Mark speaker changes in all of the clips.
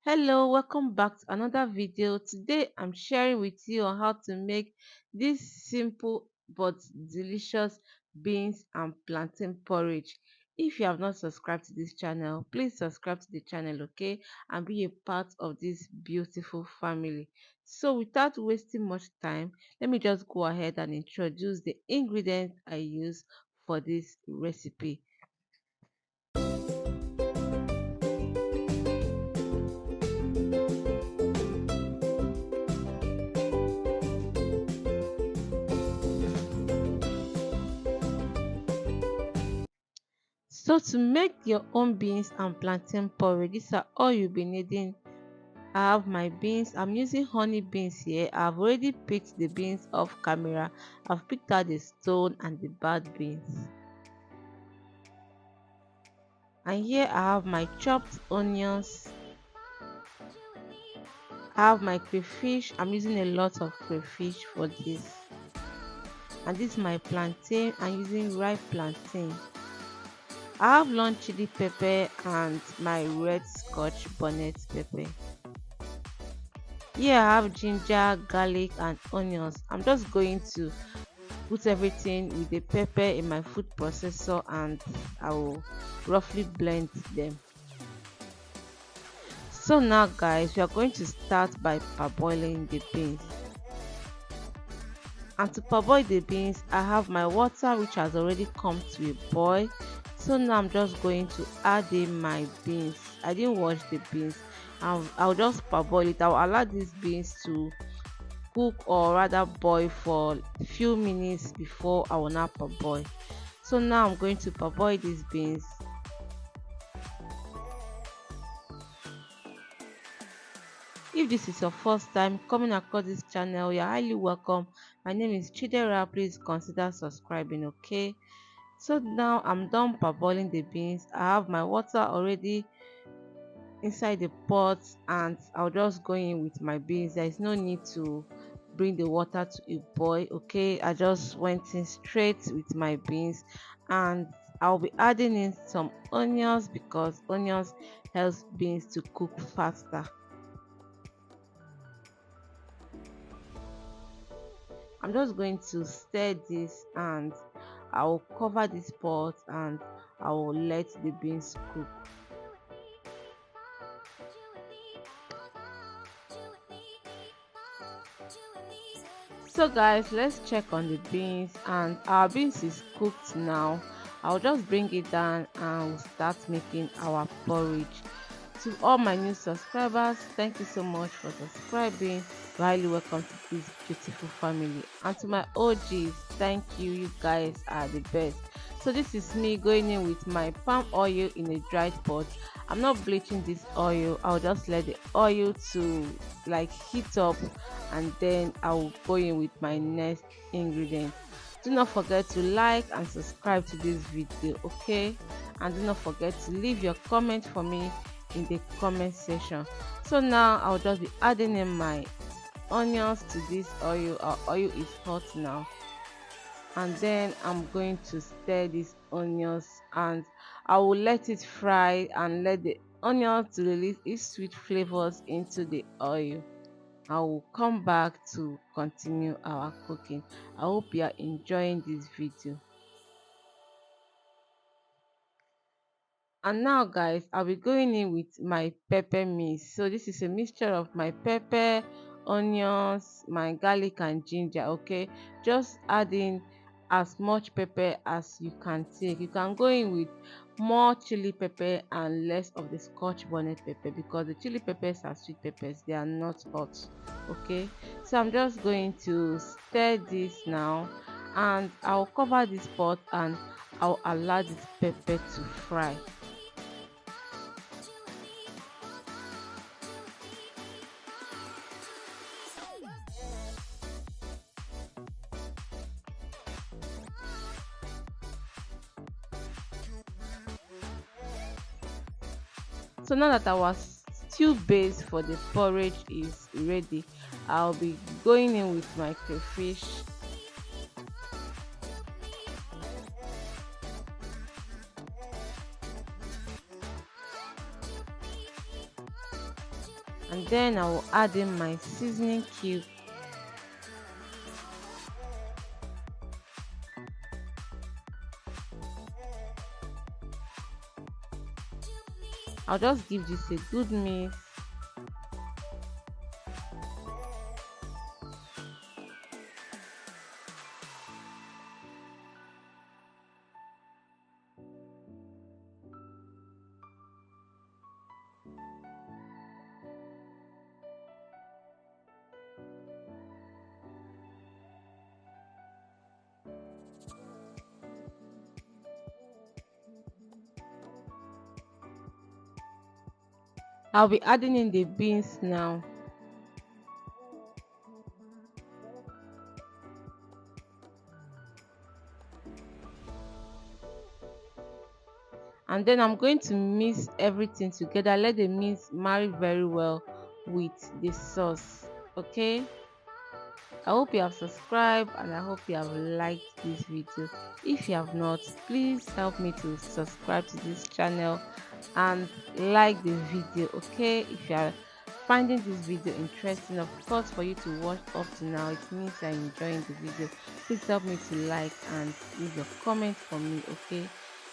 Speaker 1: Hello, welcome back to another video. Today I'm sharing with you on how to make this simple but delicious beans and plantain porridge. If you have not subscribed to this channel, please subscribe to the channel, okay, and be a part of this beautiful family. So without wasting much time, let me just go ahead and introduce the ingredients I use for this recipe. So to make your own beans and plantain porridge, these are all you'll be needing. I have my beans. I'm using honey beans here. I've already picked the beans off camera. I've picked out the stone and the bad beans. And here I have my chopped onions. I have my crayfish. I'm using a lot of crayfish for this. And this is my plantain. I'm using ripe plantain. I have long chili pepper and my red scotch bonnet pepper. Here I have ginger, garlic and onions. I'm just going to put everything with the pepper in my food processor and I will roughly blend them. So now guys, we are going to start by parboiling the beans. And to parboil the beans, I have my water which has already come to a boil. So now I'm just going to add in my beans. I didn't wash the beans. I'll just parboil it. I'll allow these beans to cook or rather boil for a few minutes before I will now parboil. So now I'm going to parboil these beans. If this is your first time coming across this channel, you're highly welcome. My name is Chidera. Please consider subscribing, okay? So now I'm done parboiling the beans. I have my water already inside the pot and I'll just go in with my beans. There is no need to bring the water to a boil, okay? I just went in straight with my beans and I'll be adding in some onions because onions helps beans to cook faster. I'm just going to stir this and I will cover this pot and I will let the beans cook. So guys, let's check on the beans and our beans is cooked now. I'll just bring it down and we'll start making our porridge. To all my new subscribers, thank you so much for subscribing. You're highly welcome to this beautiful family. And to my OGs, thank you. You guys are the best. So this is me going in with my palm oil in a dried pot. I'm not bleaching this oil. I'll just let the oil to like heat up and then I'll go in with my next ingredient. Do not forget to like and subscribe to this video, okay? And do not forget to leave your comment for me in the comment section. So now I'll just be adding in my onions to this oil. Our oil is hot now, and then I'm going to stir these onions and I will let it fry and let the onions to release its sweet flavors into the oil. I will come back to continue our cooking. I hope you are enjoying this video. And now guys, I'll be going in with my pepper mix. So this is a mixture of my pepper, onions, my garlic and ginger, okay? Just add in as much pepper as you can take. You can go in with more chili pepper and less of the scotch bonnet pepper because the chili peppers are sweet peppers, they are not hot, okay? So I'm just going to stir this now and I'll cover this pot and I'll allow this pepper to fry. So now that our stew base for the porridge is ready, I'll be going in with my crayfish. and then I will add in my seasoning cube. I'll just give this a good mix. I'll be adding in the beans now. And then I'm going to mix everything together. Let the mix marry very well with the sauce. Okay. I hope you have subscribed and I hope you have liked this video. If you have not, please help me to subscribe to this channel and like the video. Okay, if you are finding this video interesting, of course, for you to watch up to now, it means you're enjoying the video. Please help me to like and leave your comment for me. Okay,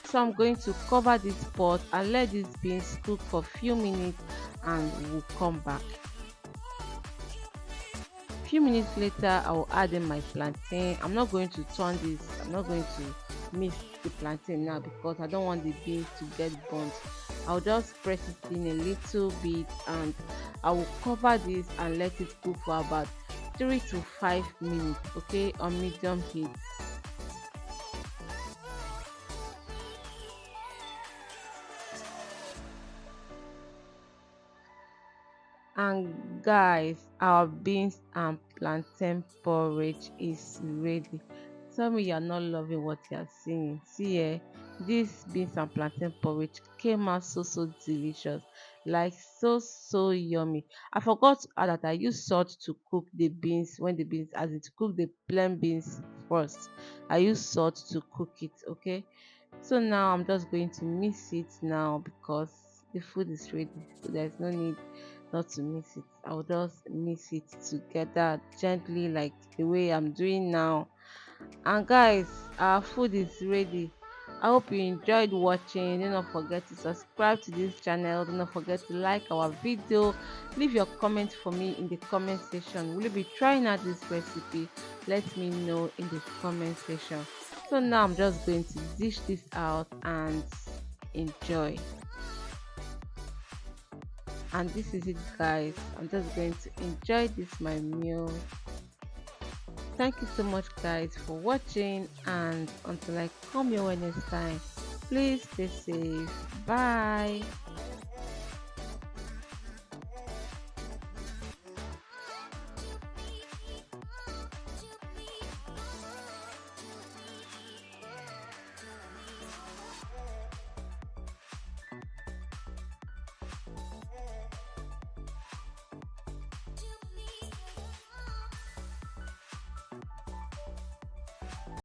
Speaker 1: so I'm going to cover this pot and let these beans cook for a few minutes and we'll come back. Few minutes later, I will add in my plantain. I'm not going to turn this, I'm not going to mix the plantain now because I don't want the beans to get burnt. I'll just press it in a little bit and I will cover this and let it cook for about 3 to 5 minutes, okay, on medium heat. And guys, our beans and plantain porridge is ready. Tell me you're not loving what you're seeing. See here, this beans and plantain porridge came out so delicious, like so yummy. I forgot to add that I use salt to cook the beans when the beans, as in to cook the plain beans first. I use salt to cook it, okay? So now I'm just going to mix it now because the food is ready. So there's no need not to mix it. I'll just mix it together gently like the way I'm doing now. And guys, our food is ready. I hope you enjoyed watching. Do not forget to subscribe to this channel. Do not forget to like our video. Leave your comments for me in the comment section. Will you be trying out this recipe? Let me know in the comment section. So now I'm just going to dish this out and enjoy. And this is it, guys. I'm just going to enjoy this my meal. Thank you so much, guys, for watching, and until I come your way next time, please stay safe. Bye.